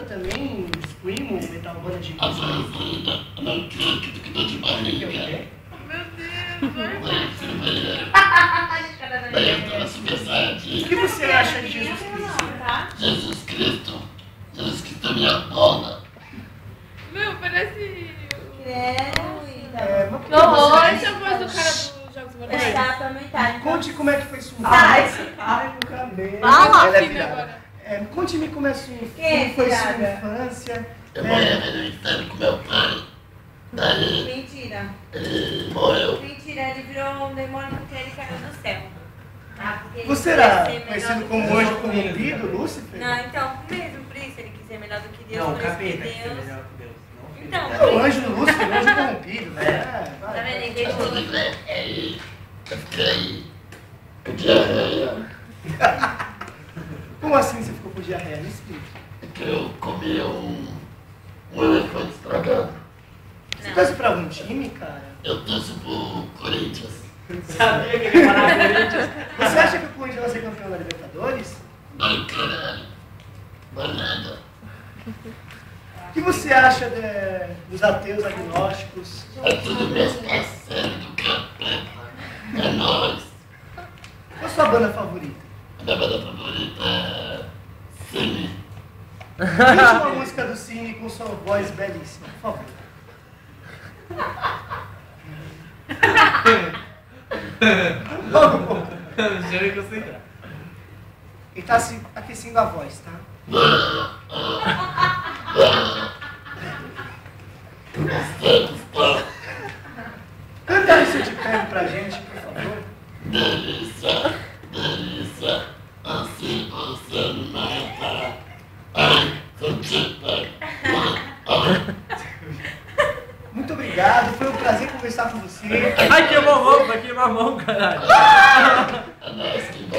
também, Screamo, metal banda de música? Avançada, anarquista, que dá de barriga. Meu Deus, O que você acha de Jesus Cristo? Jesus Cristo é minha dona. Meu, parece... Mas por que horror, você- essa é a voz do cara dos Jogos Vorazes. Conte como é que foi sua Ai, infância. Ai, meu cabelo. Fala, Ela é filha, virada. agora. Conte-me como é sua Quem é como foi sua virada? infância. Eu morava no inferno com meu pai. Daí Mentira. ele morreu. Mentira, ele virou um demônio porque ele caiu do céu. Porque ele Você queria era ser melhor conhecido do como que anjo Deus. corrompido, Lúcifer? Não, então, mesmo por isso ele quis ser melhor do que Deus. Não, o por isso que capeta que é Deus. melhor que Deus. Não, filho. Então, É o anjo Lúcifer, o anjo corrompido, né? tá vendo? Ele Eu deixou. fiquei. Eu fiquei. Com diarreia. Como assim você ficou com diarreia? Me explica. Que eu comi um elefante estragado. Você torce pra algum time, cara? Eu torço pro Corinthians. Sabia que ele ia falar Corinthians? Você acha que o Corinthians vai ser campeão da Libertadores? Vai caralho. Vai nada. O que você acha dos ateus agnósticos? É tudo meus parceiros do capeta. É nóis. Qual a sua banda favorita? A minha banda favorita é Cine. Cante uma música do Cine com sua voz belíssima, por favor. Vamos. Deixa eu me concentrar. Ele tá se aquecendo a voz, tá? Canta isso de pé pra gente, por favor. Delícia, delícia, assim você me mata. Ai, contigo. Muito obrigado, foi um prazer conversar com você. Ai, que mamão, vai queimar a mão, caralho. É nóis que vai.